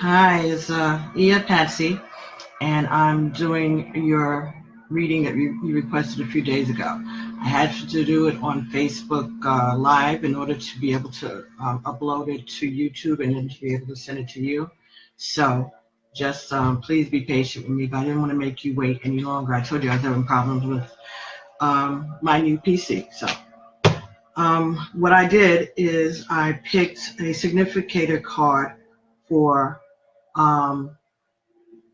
Hi, it's Ia Patsy, and I'm doing your reading that you requested a few days ago. I had to do it on Facebook Live in order to be able to upload it to YouTube and then to be able to send it to you. So just please be patient with me, but I didn't want to make you wait any longer. I told you I was having problems with my new PC. So what I did is I picked a significator card for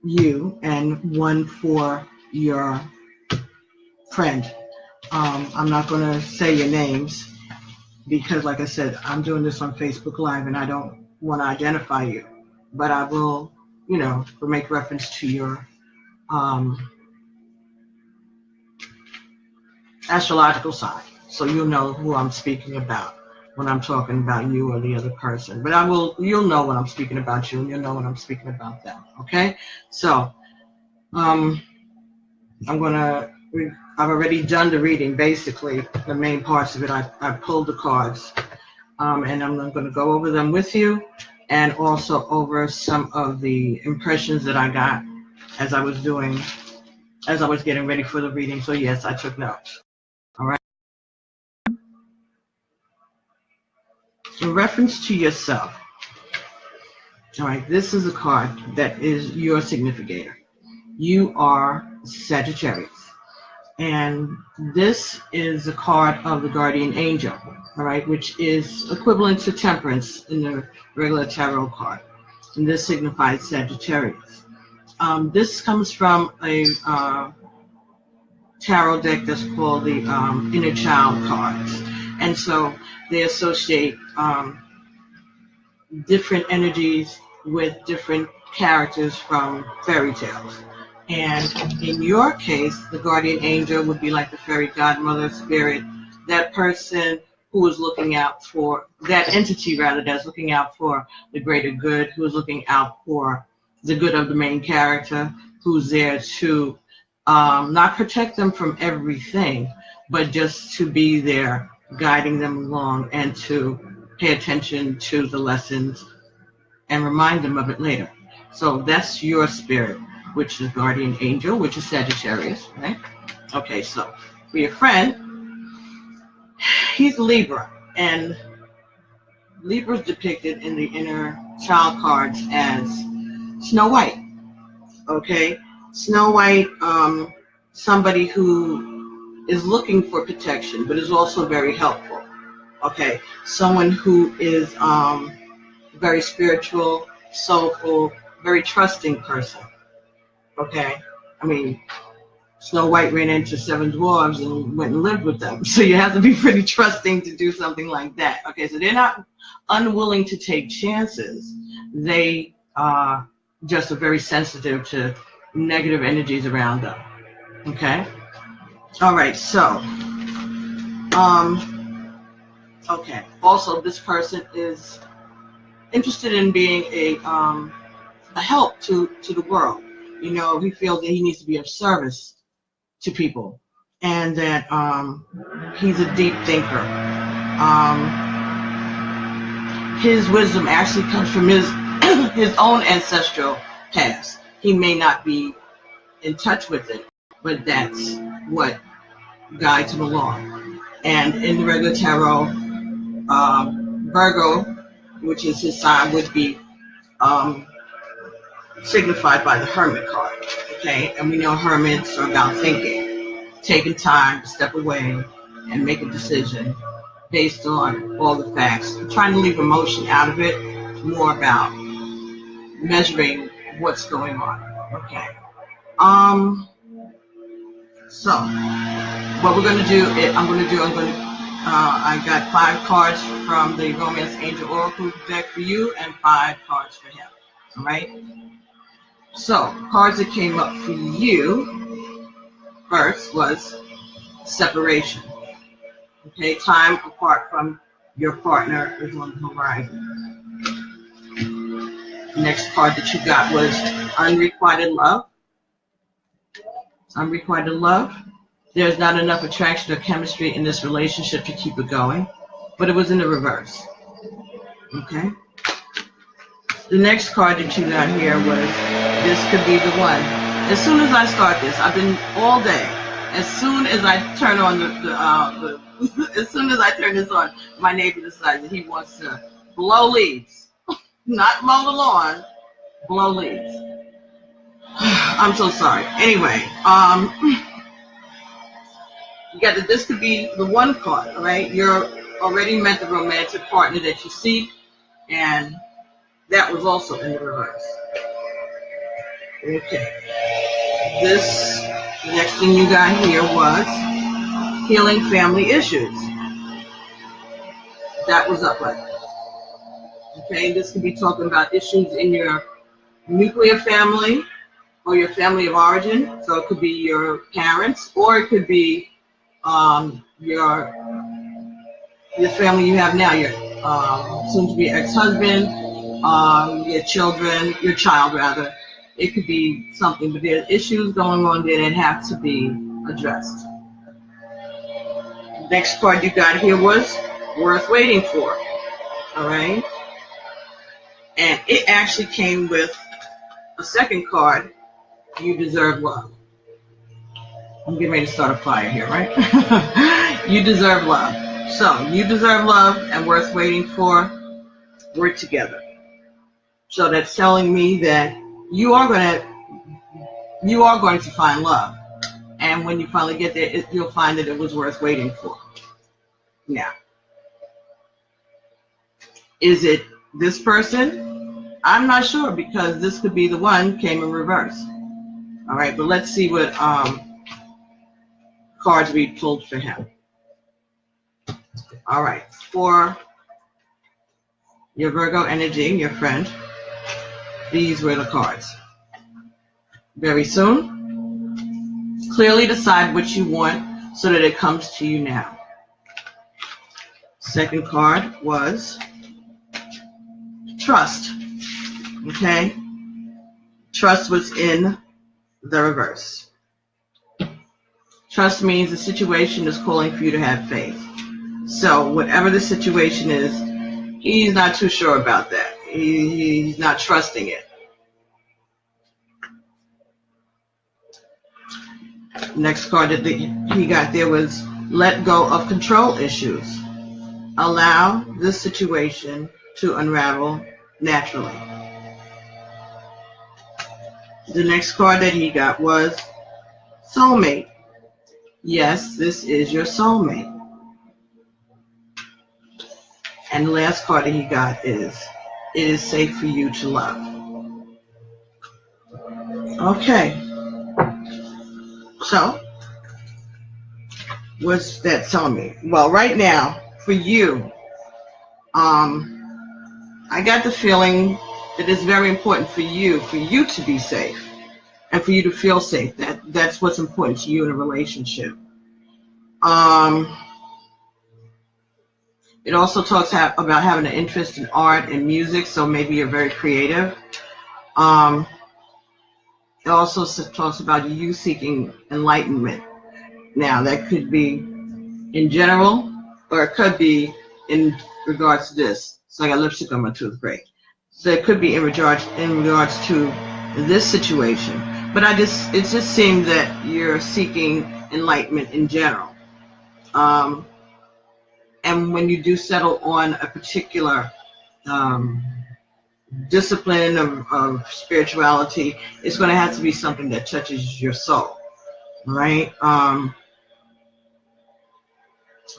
you and one for your friend. I'm not going to say your names because, like I said, I'm doing this on Facebook Live and I don't want to identify you. But I will, make reference to your astrological sign. So you'll know who I'm speaking about when I'm talking about you or the other person. But you'll know when I'm speaking about you and you'll know when I'm speaking about them. Okay? So, I've already done the reading, basically, the main parts of it. I pulled the cards, and I'm going to go over them with you and also over some of the impressions that I got as I was getting ready for the reading. So yes, I took notes. All right. In reference to yourself, all right, this is a card that is your significator. You are Sagittarius. And this is a card of the guardian angel, all right, which is equivalent to temperance in the regular tarot card. And this signifies Sagittarius. This comes from a tarot deck that's called the Inner Child cards. And so they associate different energies with different characters from fairy tales. And in your case, the guardian angel would be like the fairy godmother spirit, that person who is looking out for, that entity rather, that's looking out for the greater good, who is looking out for the good of the main character, who's there to not protect them from everything, but just to be there guiding them along and to pay attention to the lessons and remind them of it later. So that's your spirit, which is guardian angel, which is Sagittarius, right? Okay, so for your friend, he's Libra, and Libra is depicted in the Inner Child cards as Snow White. Okay, Snow White, somebody who is looking for protection, but is also very helpful. Okay, someone who is very spiritual, soulful, very trusting person. Okay, I mean, Snow White ran into 7 dwarves and went and lived with them. So you have to be pretty trusting to do something like that. Okay, so they're not unwilling to take chances. They just are very sensitive to negative energies around them. Okay? All right, so, okay. Also, this person is interested in being a help to the world. You know, he feels that he needs to be of service to people, and that he's a deep thinker. His wisdom actually comes from his own ancestral past. He may not be in touch with it, but that's what guides him along. And in the regular tarot, Virgo, which is his sign, would be signified by the Hermit card. Okay, and we know hermits are about thinking, taking time to step away and make a decision based on all the facts, trying to leave emotion out of it, more about measuring what's going on. Okay. So what we're going to do is I got 5 cards from the Romance Angel Oracle deck for you and 5 cards for him. All right. So cards that came up for you first was separation. Okay, time apart from your partner is on the horizon. The next card that you got was unrequited love. Unrequited love. There's not enough attraction or chemistry in this relationship to keep it going, but it was in the reverse. Okay. The next card that you got here was, this could be the one. As soon as I start this, I've been all day. As soon as I turn on as soon as I turn this on, my neighbor decides that he wants to blow leaves. Not mow the lawn, blow leaves. I'm so sorry. Anyway, you got that this could be the one card, right? You're already met the romantic partner that you seek, and that was also in the reverse. Okay. The next thing you got here was healing family issues. That was upright. Okay, this could be talking about issues in your nuclear family or your family of origin. So it could be your parents, or it could be your family you have now, your soon-to-be ex-husband, your children, your child rather. It could be something, but there's issues going on there that have to be addressed. Next card you got here was worth waiting for. All right, and it actually came with a second card. You deserve love. I'm getting ready to start a fire here, right? You deserve love. So you deserve love and worth waiting for. We're together. So that's telling me that you are going to find love, and when you finally get there, you'll find that it was worth waiting for. Now, is it this person? I'm not sure, because this could be the one came in reverse. All right, but let's see what cards we pulled for him. All right, for your Virgo energy, your friend, these were the cards. Very soon, clearly decide what you want so that it comes to you now. Second card was trust. Okay? Trust was in the reverse. Trust means the situation is calling for you to have faith. So whatever the situation is, he's not too sure about that. He's not trusting it. Next card that he got there was let go of control issues. Allow this situation to unravel naturally. The next card that he got was soulmate. Yes, this is your soulmate. And the last card that he got is it is safe for you to love. Okay. So, what's that telling me? Well, right now, for you, I got the feeling that it's very important for you to be safe and for you to feel safe. That's what's important to you in a relationship. It also talks about having an interest in art and music, so maybe you're very creative. It also talks about you seeking enlightenment. Now, that could be in general, or it could be in regards to this. So I got lipstick on my tooth, great. So it could be in regards to this situation. But it just seems that you're seeking enlightenment in general. And when you do settle on a particular discipline of spirituality, it's going to have to be something that touches your soul, right?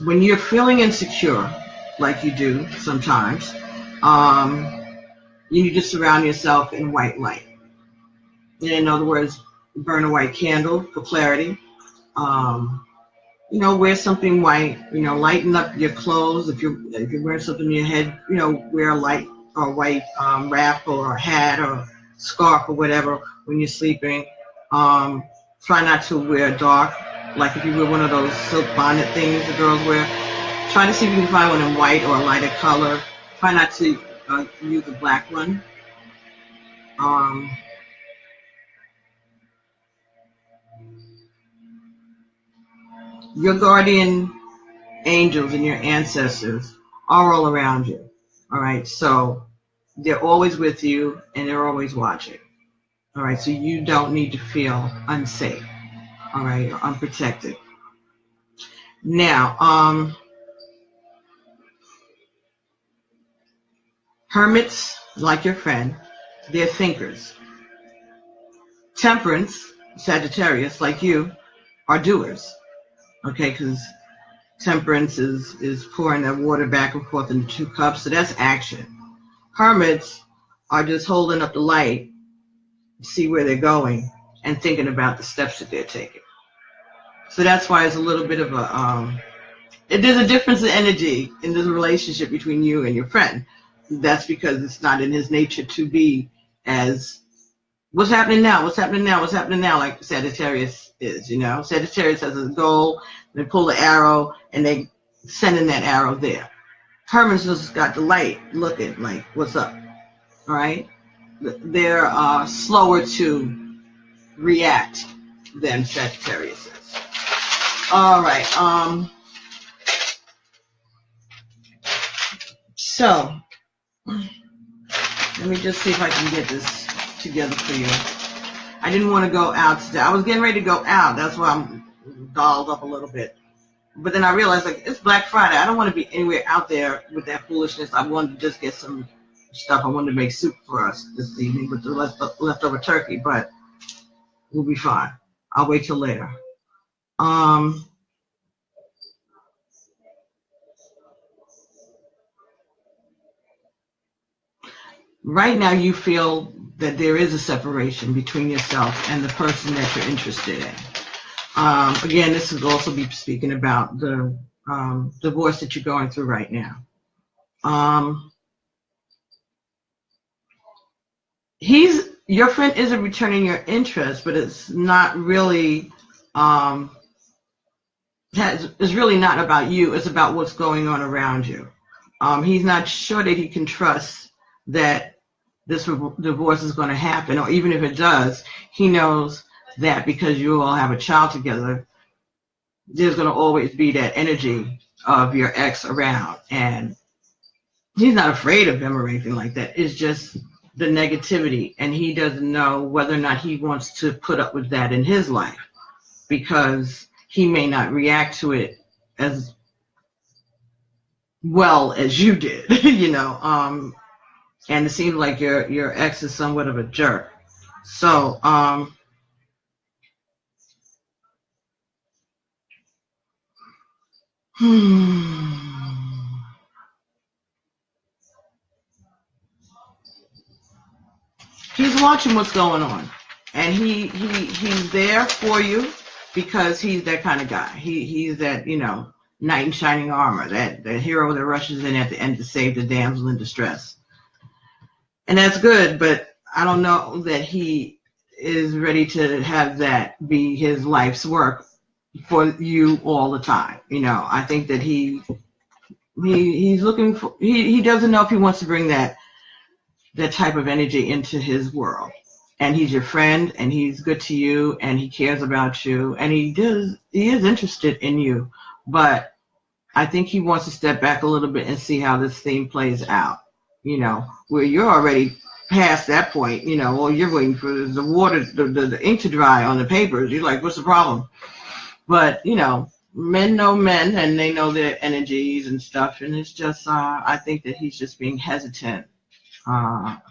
When you're feeling insecure, like you do sometimes, you need to surround yourself in white light. In other words, burn a white candle for clarity. Wear something white. Lighten up your clothes. If you're wearing something in your head, wear a light or white wrap or a hat or scarf or whatever when you're sleeping. Try not to wear dark. Like if you wear one of those silk bonnet things the girls wear, try to see if you can find one in white or a lighter color. Try not to use a black one. Your guardian angels and your ancestors are all around you. All right, so They're always with you and they're always watching. All right, so you don't need to feel unsafe, all right, or unprotected. Now, hermits, like your friend, they're thinkers. Temperance, Sagittarius, like you, are doers. Okay, because temperance is pouring that water back and forth into 2 cups, so that's action. Hermits are just holding up the light, see where they're going, and thinking about the steps that they're taking. So that's why it's a little bit of there's a difference in energy in this relationship between you and your friend. That's because it's not in his nature to be as what's happening now, what's happening now, what's happening now, like Sagittarius is, Sagittarius has a goal, they pull the arrow, and they sending that arrow there. Hermits just got the light looking like, what's up, all right? They're slower to react than Sagittarius is. All right, so let me just see if I can get this together for you. I didn't want to go out today. I was getting ready to go out. That's why I'm dolled up a little bit. But then I realized, like, it's Black Friday. I don't want to be anywhere out there with that foolishness. I wanted to just get some stuff. I wanted to make soup for us this evening with the leftover turkey, but we'll be fine. I'll wait till later. Right now you feel that there is a separation between yourself and the person that you're interested in. Again, this would also be speaking about the divorce that you're going through right now. Your friend isn't returning your interest, but it's not really it's really not about you. It's about what's going on around you. He's not sure that he can trust that this divorce is going to happen, or even if it does, he knows that because you all have a child together, there's going to always be that energy of your ex around, and he's not afraid of him or anything like that. It's just the negativity, and he doesn't know whether or not he wants to put up with that in his life, because he may not react to it as well as you did, and it seems like your ex is somewhat of a jerk. So he's watching what's going on, and he's there for you because he's that kind of guy. He's that, knight in shining armor, that hero that rushes in at the end to save the damsel in distress. And that's good, but I don't know that he is ready to have that be his life's work for you all the time. I think that he's looking for, he doesn't know if he wants to bring that type of energy into his world. And he's your friend, and he's good to you, and he cares about you, and he is interested in you. But I think he wants to step back a little bit and see how this thing plays out, where you're already past that point, well, you're waiting for the water, the ink to dry on the papers. You're like, what's the problem? But, men know men, and they know their energies and stuff, and it's just, I think that he's just being hesitant,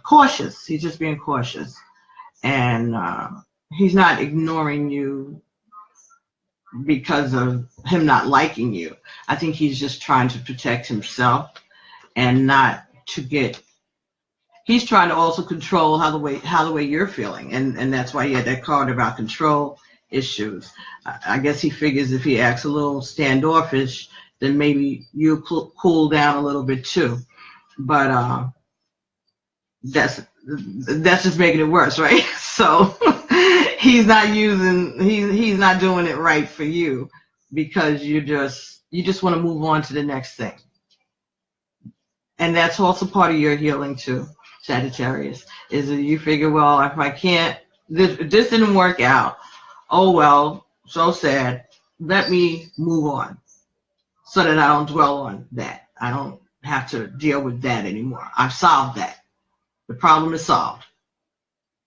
cautious. He's just being cautious. And he's not ignoring you because of him not liking you. I think he's just trying to protect himself and not to get. He's trying to also control how the way you're feeling, and that's why he had that card about control issues. I guess he figures if he acts a little standoffish, then maybe you'll cool down a little bit too. But that's just making it worse, right? So he's not doing it right for you because you just want to move on to the next thing. And that's also part of your healing too, Sagittarius, is that you figure, well, if I can't, this didn't work out, oh well, so sad, let me move on so that I don't dwell on that. I don't have to deal with that anymore. I've solved that. The problem is solved.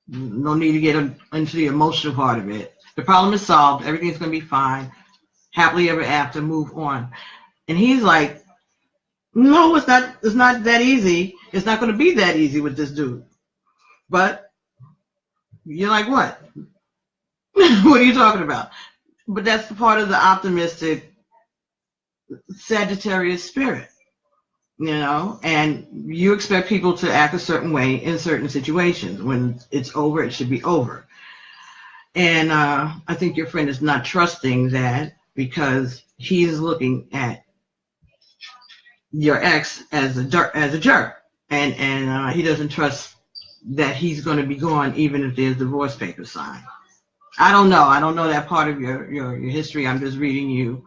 No need to get into the emotional part of it. The problem is solved. Everything's going to be fine. Happily ever after, move on. And he's like, no, it's not that easy. It's not going to be that easy with this dude. But you're like, what? What are you talking about? But that's the part of the optimistic Sagittarius spirit, you know, and you expect people to act a certain way in certain situations. When it's over, it should be over. And I think your friend is not trusting that, because he is looking at your ex as a jerk, and he doesn't trust that he's going to be gone even if there's divorce papers signed. I don't know that part of your history. I'm just reading you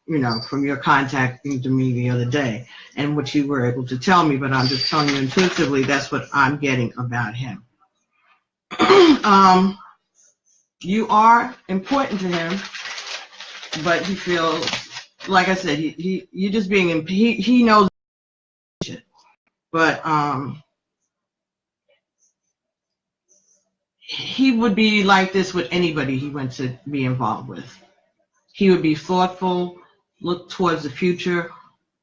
know, from your contacting to me the other day and what you were able to tell me, but I'm just telling you intuitively that's what I'm getting about him. You are important to him, but he feels, like I said, you're just being, he knows shit. But he would be like this with anybody he went to be involved with. He would be thoughtful, look towards the future.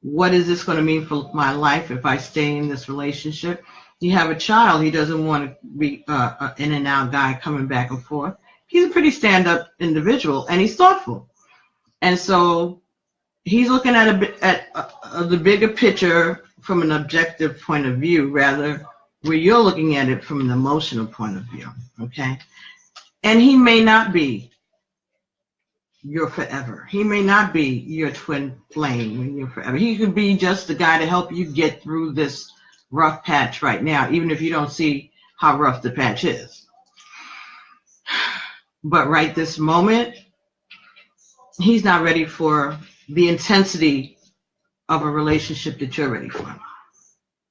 What is this going to mean for my life if I stay in this relationship? You have a child. He doesn't want to be an in and out guy coming back and forth. He's a pretty stand-up individual, and he's thoughtful. And so he's looking at the bigger picture from an objective point of view, rather where you're looking at it from an emotional point of view, okay? And he may not be your forever. He may not be your twin flame when you're forever. He could be just the guy to help you get through this rough patch right now, even if you don't see how rough the patch is. But right this moment, he's not ready for the intensity of a relationship that you're ready for,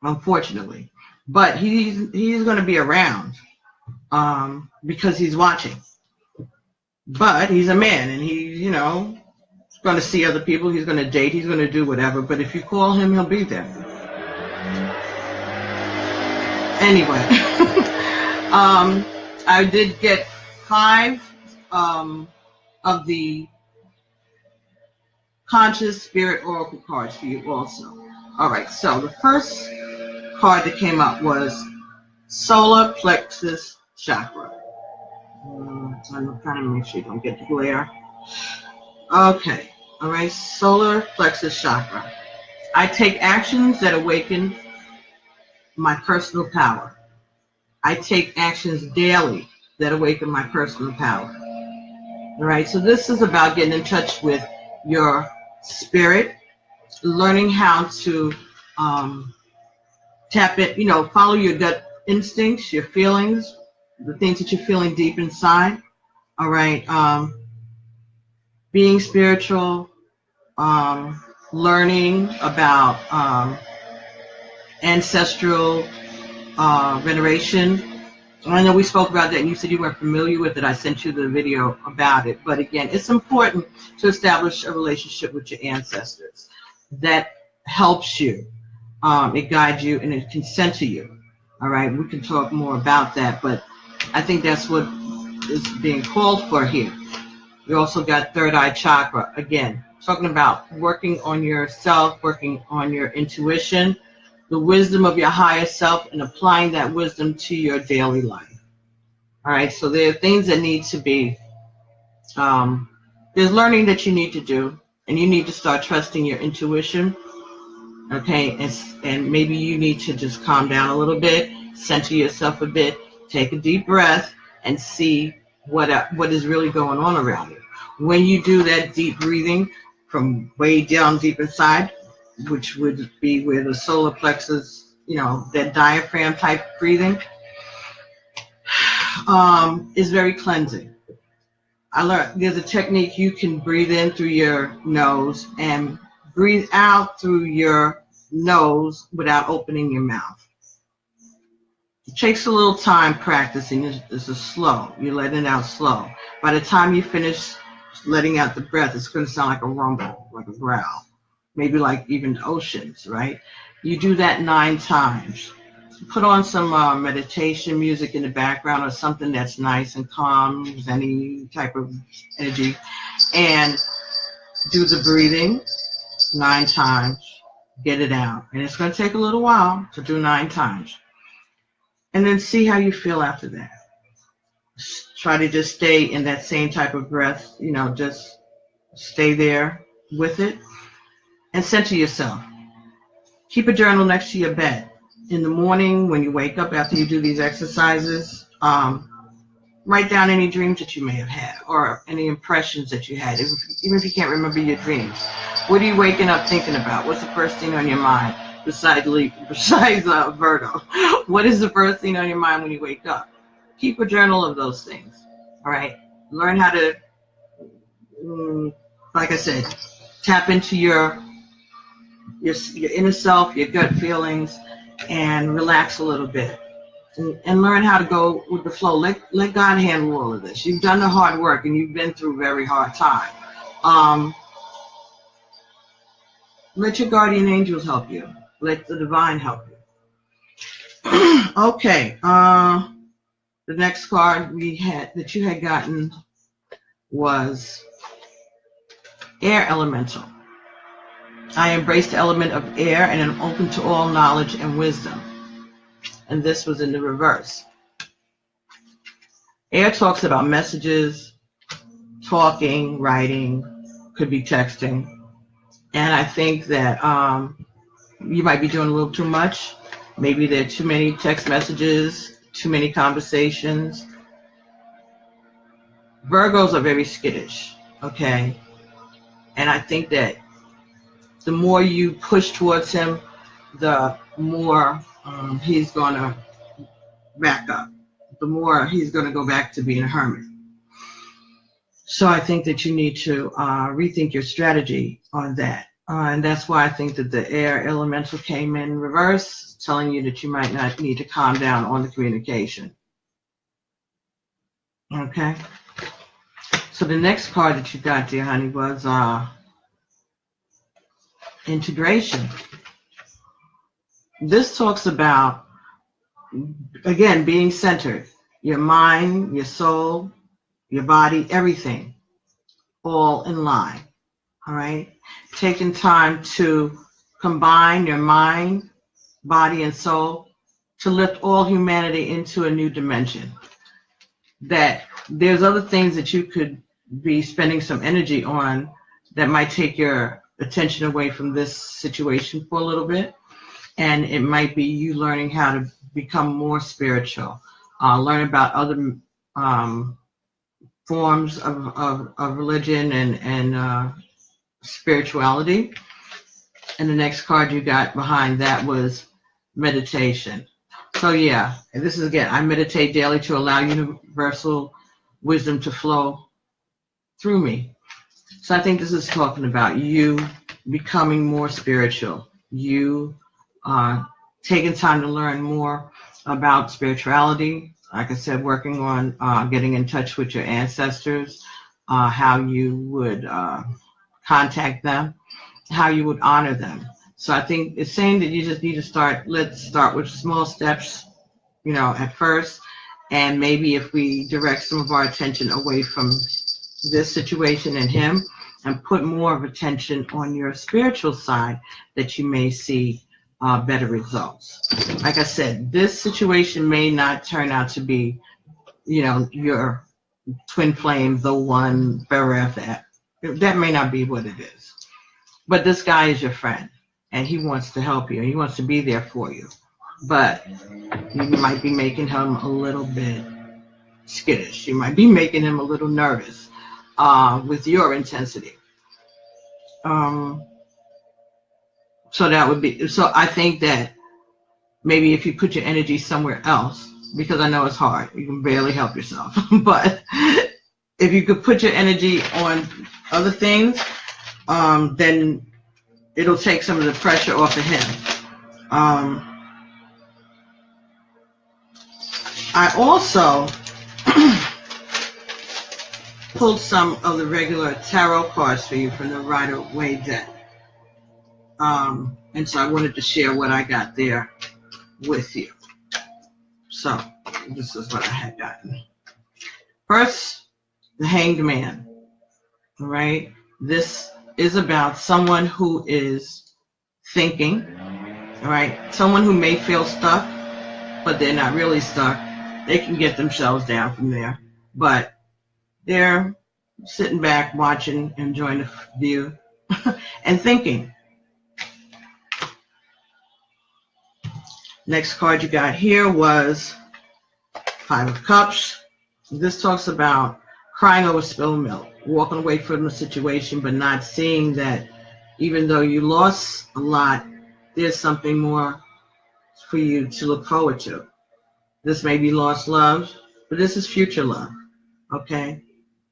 unfortunately. But he's going to be around because he's watching. But he's a man, and he's, you know, going to see other people. He's going to date. He's going to do whatever. But if you call him, he'll be there. Anyway, I did get 5 of the conscious spirit oracle cards for you also. All right, so the first card that came up was solar plexus chakra. I'm trying to make sure you don't get the glare. Okay, all right, solar plexus chakra. I take actions that awaken my personal power. I take actions daily that awaken my personal power. All right, so this is about getting in touch with your spirit, learning how to tap it, you know, follow your gut instincts, your feelings, the things that you're feeling deep inside. All right, being spiritual, learning about ancestral veneration. I know we spoke about that and you said you weren't familiar with it. I sent you the video about it. But again, it's important to establish a relationship with your ancestors. That helps you. It guides you and it can center you. All right, we can talk more about that, but I think that's what is being called for here. We also got third eye chakra. Again, talking about working on yourself, working on your intuition, the wisdom of your higher self, and applying that wisdom to your daily life. All right, so there are things that need to be, there's learning that you need to do, and you need to start trusting your intuition, okay, and maybe you need to just calm down a little bit, center yourself a bit, take a deep breath, and see what is really going on around you. When you do that deep breathing from way down deep inside, which would be where the solar plexus, you know, that diaphragm type breathing, is very cleansing. I learned there's a technique you can breathe in through your nose and breathe out through your nose without opening your mouth. It takes a little time practicing. It's a slow. You let it out slow. By the time you finish letting out the breath, it's going to sound like a rumble, like a growl. Maybe like even the oceans, right? You do that 9 times. put on some meditation music in the background or something that's nice and calm, any type of energy, and do the breathing 9 times. Get it out. And it's going to take a little while to do 9 times. And then see how you feel after that. Try to just stay in that same type of breath, just stay there with it and center yourself. Keep a journal next to your bed. In the morning, when you wake up after you do these exercises, write down any dreams that you may have had or any impressions that you had, even if you can't remember your dreams. What are you waking up thinking about? What's the first thing on your mind besides Virgo? What is the first thing on your mind when you wake up? Keep a journal of those things, all right? Learn how to, like I said, tap into your inner self, your gut feelings, and relax a little bit. And learn how to go with the flow. Let God handle all of this. You've done the hard work, and you've been through a very hard time. Let your guardian angels help you. Let the divine help you. Okay. The next card that you had gotten was Air Elemental. I embrace the element of air and am open to all knowledge and wisdom. And this was in the reverse. Air talks about messages, talking, writing, could be texting. And I think that you might be doing a little too much. Maybe there are too many text messages, too many conversations. Virgos are very skittish, okay? And I think that the more you push towards him, the more he's going to back up. The more he's going to go back to being a hermit. So I think that you need to rethink your strategy on that. And that's why I think that the air elemental came in reverse, telling you that you might not need to calm down on the communication. Okay? So the next card that you got, dear honey, was integration. This talks about, again, being centered. Your mind, your soul, your body, everything, all in line. All right? Taking time to combine your mind, body, and soul to lift all humanity into a new dimension. That there's other things that you could be spending some energy on that might take your attention away from this situation for a little bit. And it might be you learning how to become more spiritual, learn about other forms of religion and spirituality. And the next card you got behind that was meditation. So yeah, and this is again, I meditate daily to allow universal wisdom to flow through me. So I think this is talking about you becoming more spiritual, you taking time to learn more about spirituality. Like I said, working on getting in touch with your ancestors, how you would contact them, how you would honor them. So I think it's saying that you just need to let's start with small steps, at first. And maybe if we direct some of our attention away from this situation and him and put more of attention on your spiritual side, that you may see better results. Like I said, this situation may not turn out to be, your twin flame, the one forever. That may not be what it is. But this guy is your friend, and he wants to help you, and he wants to be there for you. But you might be making him a little bit skittish. You might be making him a little nervous with your intensity. So I think that maybe if you put your energy somewhere else, because I know it's hard, you can barely help yourself, but if you could put your energy on other things, then it'll take some of the pressure off of him. I also pulled some of the regular tarot cards for you from the Rider-Waite deck. And so I wanted to share what I got there with you. So this is what I had gotten. First, the Hanged Man. All right. This is about someone who is thinking. All right. Someone who may feel stuck, but they're not really stuck. They can get themselves down from there. But they're sitting back, watching, enjoying the view, and thinking. Next card you got here was Five of Cups. This talks about crying over spilled milk, walking away from the situation, but not seeing that even though you lost a lot, there's something more for you to look forward to. This may be lost love, but this is future love, okay?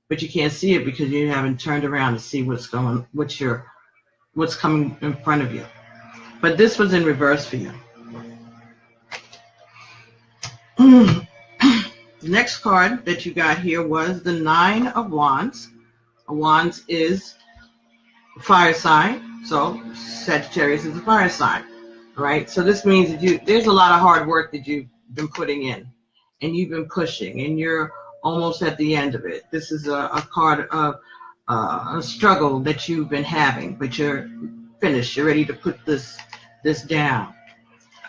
But you can't see it because you haven't turned around to see what's coming in front of you. But this was in reverse for you. The next card that you got here was the Nine of Wands. Wands is a fire sign, so Sagittarius is a fire sign, right? So this means that there's a lot of hard work that you've been putting in, and you've been pushing, and you're almost at the end of it. This is a card of a struggle that you've been having, but you're finished. You're ready to put this down.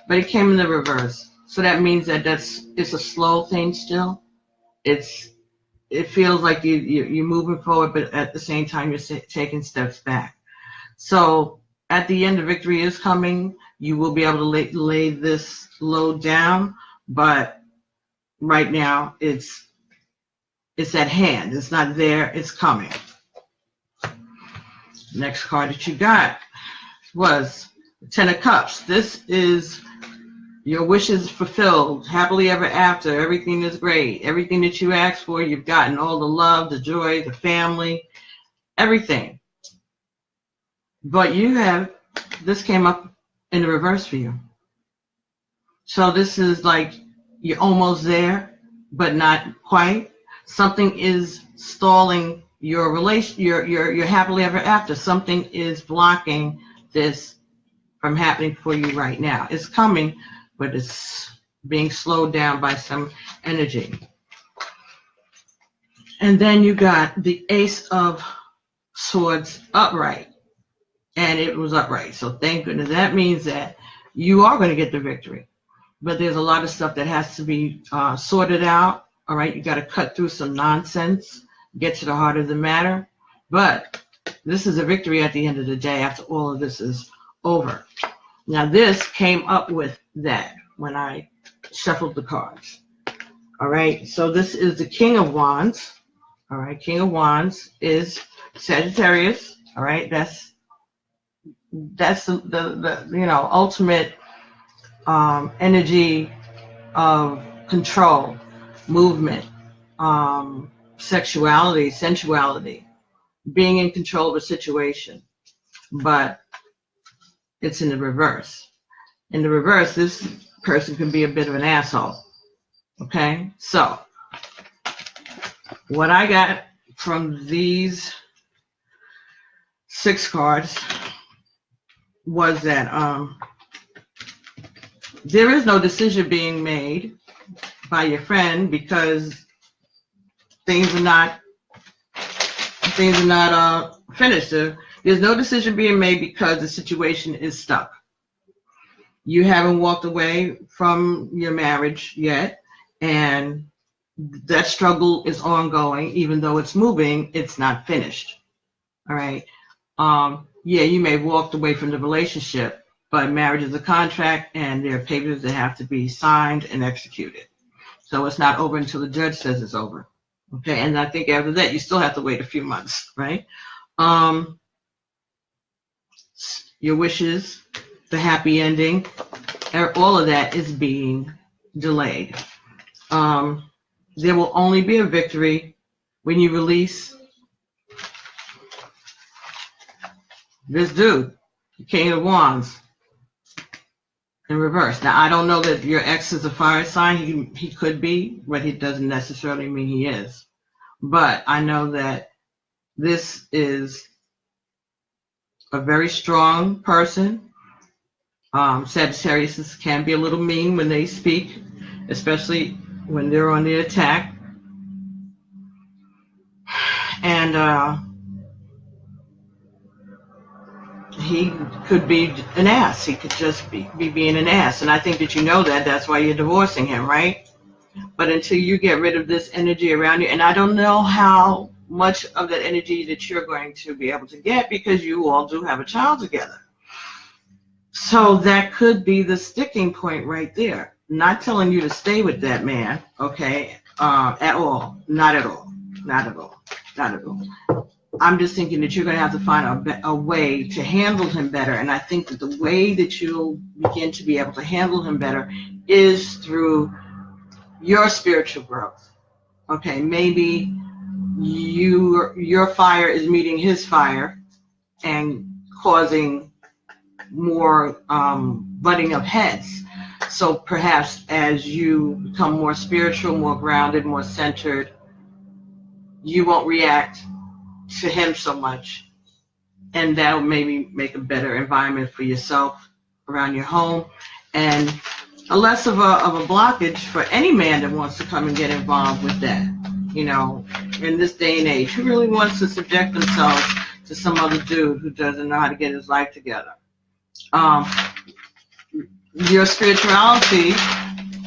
But it came in the reverse. So that means that it's a slow thing still. It feels like you're moving forward, but at the same time you're taking steps back. So at the end, the victory is coming. You will be able to lay this load down, but right now it's at hand. It's not there. It's coming. Next card that you got was the Ten of Cups. This is your wishes fulfilled, happily ever after. Everything is great. Everything that you asked for, you've gotten. All the love, the joy, the family, everything. But this came up in the reverse for you. So this is like you're almost there, but not quite. Something is stalling your relation, your happily ever after. Something is blocking this from happening for you right now. It's coming, but it's being slowed down by some energy. And then you got the Ace of Swords upright. And it was upright. So thank goodness. That means that you are going to get the victory. But there's a lot of stuff that has to be sorted out. All right. You got to cut through some nonsense, get to the heart of the matter. But this is a victory at the end of the day after all of this is over. Now, this came up with that when I shuffled the cards. All right. So this is the King of Wands. All right. King of Wands is Sagittarius. All right. That's the ultimate energy of control, movement, sexuality, sensuality, being in control of a situation. But it's in the reverse. In the reverse, this person can be a bit of an asshole. Okay? So, what I got from these 6 cards was that there is no decision being made by your friend because things are not finished. There's no decision being made because the situation is stuck. You haven't walked away from your marriage yet, and that struggle is ongoing. Even though it's moving, it's not finished. All right. Yeah, you may have walked away from the relationship, but marriage is a contract, and there are papers that have to be signed and executed. So it's not over until the judge says it's over. Okay, and I think after that, you still have to wait a few months, right? Your wishes, the happy ending, all of that is being delayed. There will only be a victory when you release this dude, the King of Wands, in reverse. Now, I don't know that your ex is a fire sign. He could be, but he doesn't necessarily mean he is. But I know that this is a very strong person. Sagittarius can be a little mean when they speak, especially when they're on the attack. And he could be an ass. He could just be being an ass. And I think that you know that. That's why you're divorcing him, right? But until you get rid of this energy around you, and I don't know how much of that energy that you're going to be able to get, because you all do have a child together. So that could be the sticking point right there. Not telling you to stay with that man, okay, at all. Not at all. Not at all. Not at all. I'm just thinking that you're going to have to find a way to handle him better. And I think that the way that you'll begin to be able to handle him better is through your spiritual growth. Okay, maybe your fire is meeting his fire and causing more butting of heads. So perhaps as you become more spiritual, more grounded, more centered, you won't react to him so much, and that'll maybe make a better environment for yourself around your home, and a less of a blockage for any man that wants to come and get involved with that. You know, in this day and age, who really wants to subject themselves to some other dude who doesn't know how to get his life together? Your spirituality,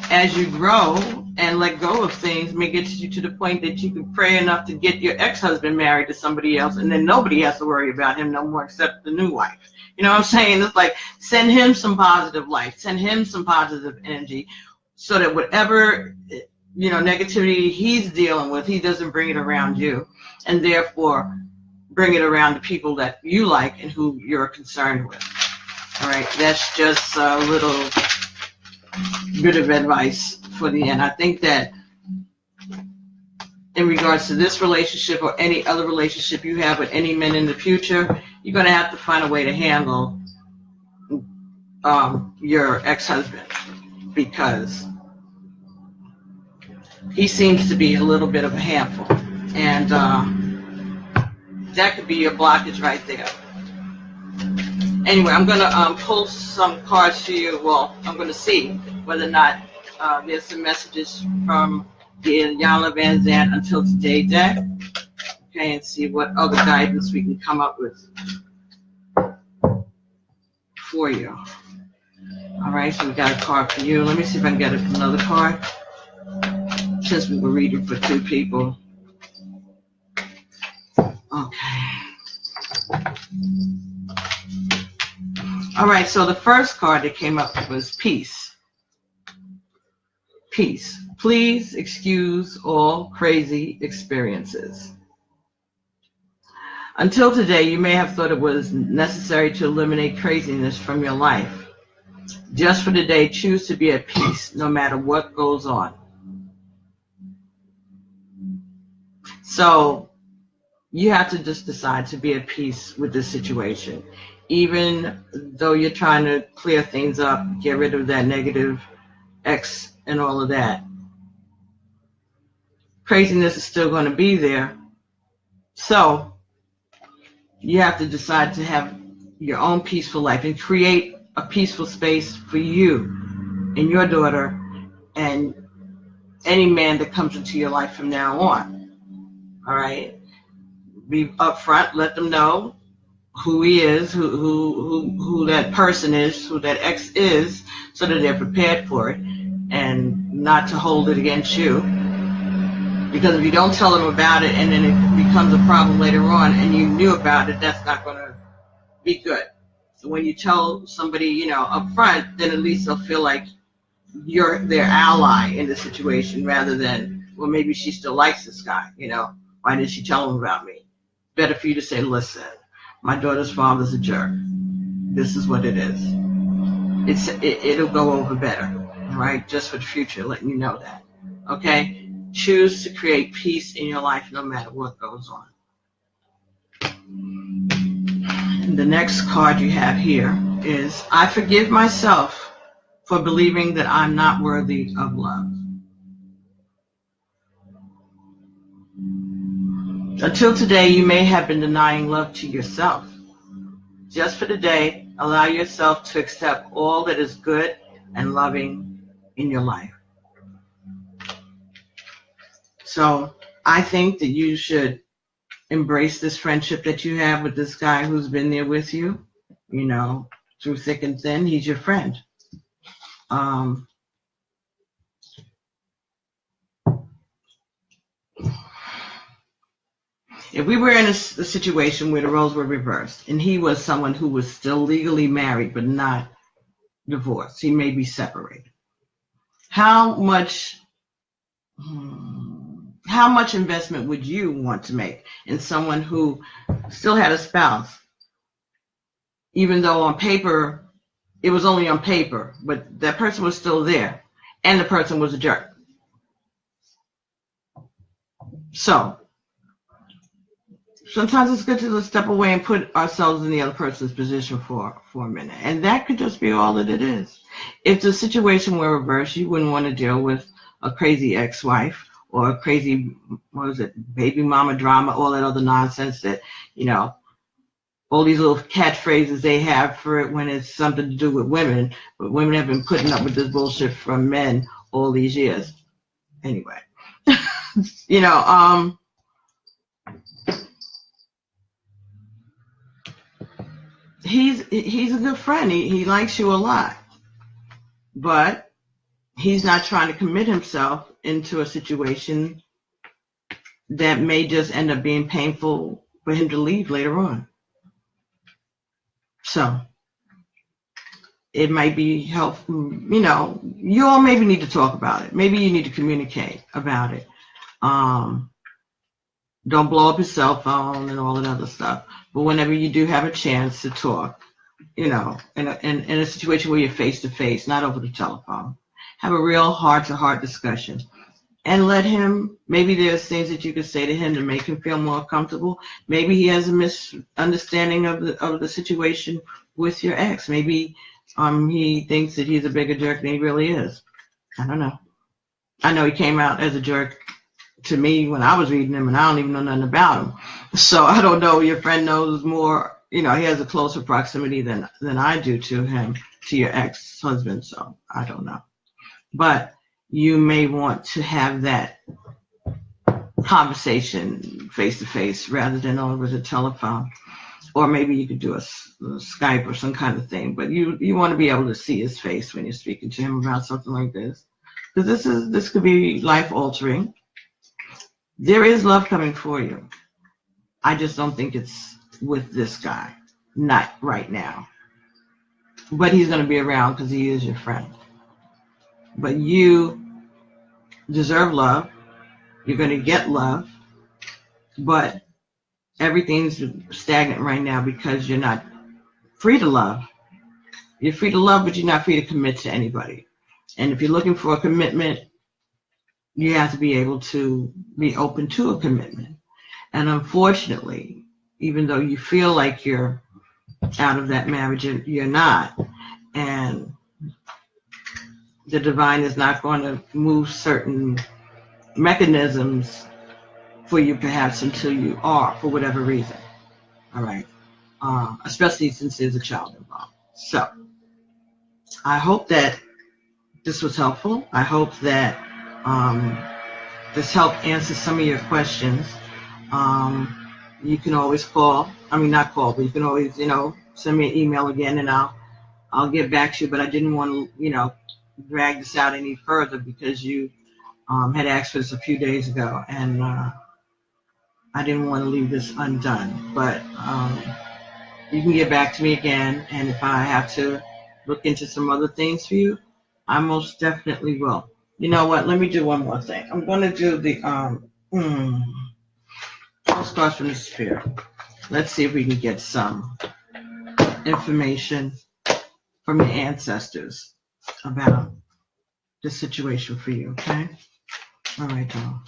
as you grow and let go of things, may get you to the point that you can pray enough to get your ex-husband married to somebody else, and then nobody has to worry about him no more except the new wife. You know what I'm saying? It's like, send him some positive light, send him some positive energy, so that whatever, you know, negativity he's dealing with, he doesn't bring it around you, and therefore bring it around the people that you like and who you're concerned with. All right, that's just a little bit of advice for the end. I think that in regards to this relationship or any other relationship you have with any men in the future, you're going to have to find a way to handle your ex-husband, because he seems to be a little bit of a handful, and that could be your blockage right there. Anyway, I'm going to pull some cards for you. Well, I'm going to see whether or not there's some messages from the Iyanla Vanzant Until Today deck. Okay, and see what other guidance we can come up with for you. All right, so we got a card for you. Let me see if I can get another card, since we were reading for two people. Okay. All right, so the first card that came up was peace. Peace. Please excuse all crazy experiences. Until today, you may have thought it was necessary to eliminate craziness from your life. Just for today, choose to be at peace no matter what goes on. So you have to just decide to be at peace with this situation. Even though you're trying to clear things up, get rid of that negative X and all of that, craziness is still going to be there. So you have to decide to have your own peaceful life and create a peaceful space for you and your daughter and any man that comes into your life from now on. All right? Be upfront, let them know who he is, who that person is, who that ex is, so that they're prepared for it, and not to hold it against you. Because if you don't tell them about it and then it becomes a problem later on and you knew about it, that's not going to be good. So when you tell somebody, you know, up front, then at least they'll feel like you're their ally in the situation, rather than, well, maybe she still likes this guy, you know, why did she tell him about me? Better for you to say, listen, my daughter's father's a jerk. This is what it is. It'll go over better, all right? Just for the future, letting you know that, okay? Choose to create peace in your life no matter what goes on. And the next card you have here is, I forgive myself for believing that I'm not worthy of love. Until today, you may have been denying love to yourself. Just for today, allow yourself to accept all that is good and loving in your life. So I think that you should embrace this friendship that you have with this guy who's been there with you, you know, through thick and thin. He's your friend. If we were in a situation where the roles were reversed and he was someone who was still legally married but not divorced, he may be separated. How much investment would you want to make in someone who still had a spouse, even though on paper, it was only on paper, but that person was still there and the person was a jerk? So sometimes it's good to just step away and put ourselves in the other person's position for a minute. And that could just be all that it is. If the situation were reversed, you wouldn't want to deal with a crazy ex-wife or a crazy, baby mama drama, all that other nonsense that, you know, all these little catchphrases they have for it when it's something to do with women. But women have been putting up with this bullshit from men all these years. Anyway, you know, he's a good friend. He likes you a lot, but he's not trying to commit himself into a situation that may just end up being painful for him to leave later on. So it might be helpful, you know, you all maybe need to talk about it. Maybe you need to communicate about it. Don't blow up your cell phone and all that other stuff. But whenever you do have a chance to talk, you know, in a situation where you're face to face, not over the telephone, have a real heart-to-heart discussion. And let him, maybe there's things that you could say to him to make him feel more comfortable. Maybe he has a misunderstanding of the situation with your ex. Maybe he thinks that he's a bigger jerk than he really is. I don't know. I know he came out as a jerk to me when I was reading him, and I don't even know nothing about him. So I don't know. Your friend knows more. You know, he has a closer proximity than I do to him, to your ex-husband. So I don't know. But you may want to have that conversation face to face rather than over the telephone, or maybe you could do a Skype or some kind of thing. But you want to be able to see his face when you're speaking to him about something like this, because this could be life altering. There is love coming for you. I just don't think it's with this guy, not right now. But he's going to be around because he is your friend. But you deserve love. You're going to get love, but everything's stagnant right now because you're not free to love. You're free to love, but you're not free to commit to anybody. And if you're looking for a commitment, you have to be able to be open to a commitment. And unfortunately, even though you feel like you're out of that marriage, you're not. And the divine is not going to move certain mechanisms for you perhaps until you are, for whatever reason. All right. Especially since there's a child involved. So I hope that this was helpful. I hope that this helped answer some of your questions. You can always call. I mean, not call, but you can always, you know, send me an email again, and I'll get back to you. But I didn't want to, you know, drag this out any further because you had asked for this a few days ago, and I didn't want to leave this undone. But you can get back to me again, and if I have to look into some other things for you, I most definitely will. You know what? Let me do one more thing. I'm going to do the postcards from the Spirit. Let's see if we can get some information from your ancestors about the situation for you, okay? All right, doll.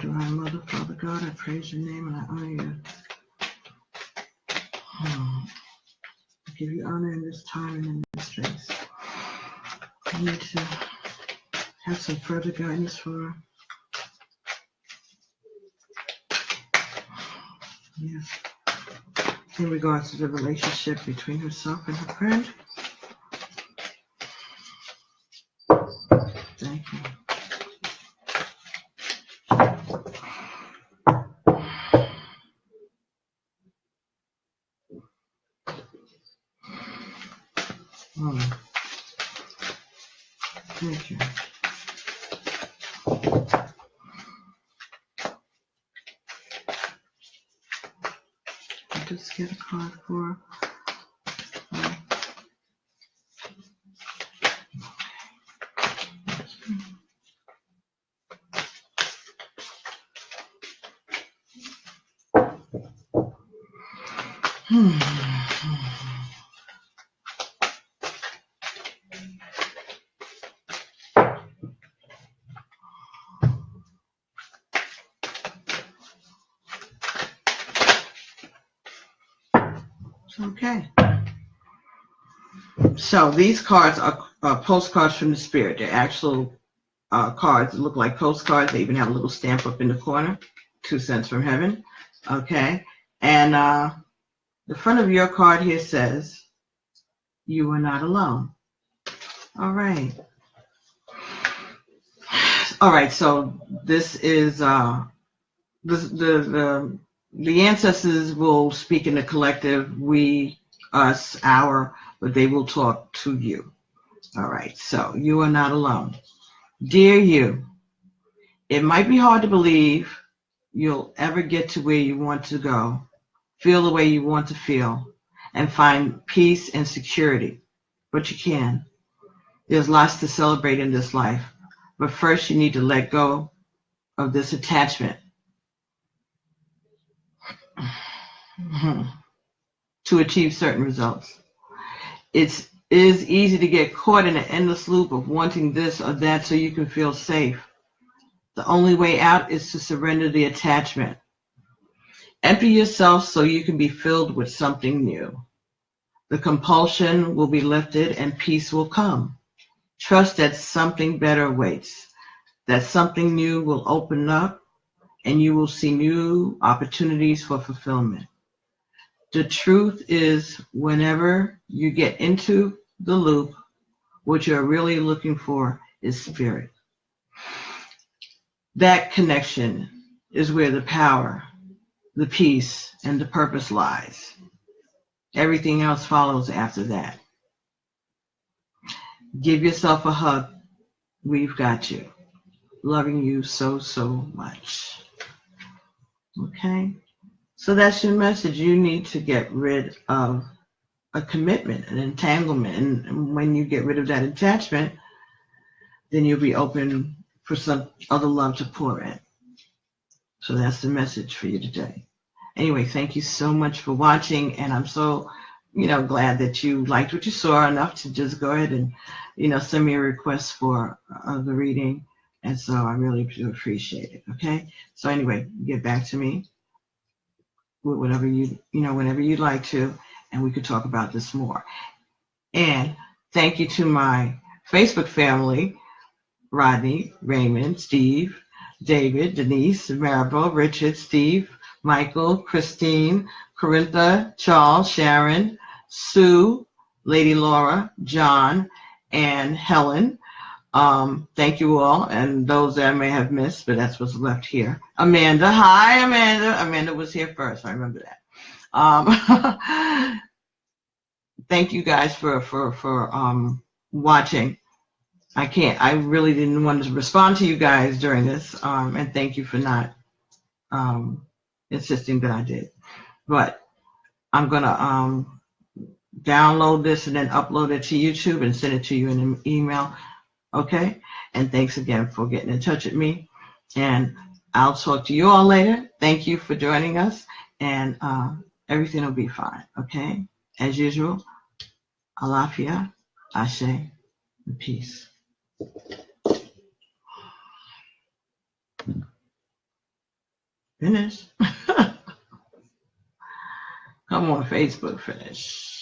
Divine Mother, Father God, I praise your name and I honor you. I give you honor in this time and in this space. I need to have some further guidance for, yes, in regards to the relationship between herself and her friend. Thank you. Thank you. I just get a card for. Okay. So these cards are postcards from the spirit. They're actual cards that look like postcards. They even have a little stamp up in the corner, 2 cents from heaven. Okay. And the front of your card here says, you are not alone. All right. All right. So this is the ancestors will speak in the collective, we, us, our, but they will talk to you. All right. So you are not alone. Dear you, it might be hard to believe you'll ever get to where you want to go, feel the way you want to feel, and find peace and security. But you can. There's lots to celebrate in this life. But first, you need to let go of this attachment to achieve certain results. It is easy to get caught in an endless loop of wanting this or that so you can feel safe. The only way out is to surrender the attachment. Empty yourself so you can be filled with something new. The compulsion will be lifted and peace will come. Trust that something better awaits, that something new will open up and you will see new opportunities for fulfillment. The truth is, whenever you get into the loop, what you're really looking for is spirit. That connection is where the power, the peace, and the purpose lies. Everything else follows after that. Give yourself a hug. We've got you. Loving you so, so much. Okay? So that's your message. You need to get rid of a commitment, an entanglement. And when you get rid of that attachment, then you'll be open for some other love to pour in. So that's the message for you today. Anyway, thank you so much for watching. And I'm so, glad that you liked what you saw enough to just go ahead and, send me a request for the reading. And so I really do appreciate it. Okay. So anyway, get back to me with whatever whenever you'd like to, and we could talk about this more. And thank you to my Facebook family, Rodney, Raymond, Steve, David, Denise, Maribel, Richard, Steve, Michael, Christine, Corintha, Charles, Sharon, Sue, Lady Laura, John, and Helen. Thank you all, and those that I may have missed, but that's what's left here. Amanda, hi Amanda. Amanda was here first, I remember that. Thank you guys for watching. I really didn't want to respond to you guys during this, and thank you for not insisting that I did. But I'm gonna download this and then upload it to YouTube and send it to you in an email. Okay? And thanks again for getting in touch with me. And I'll talk to you all later. Thank you for joining us. And everything will be fine. Okay? As usual, alafia, ashe, and peace. Finish. Come on, Facebook, finish.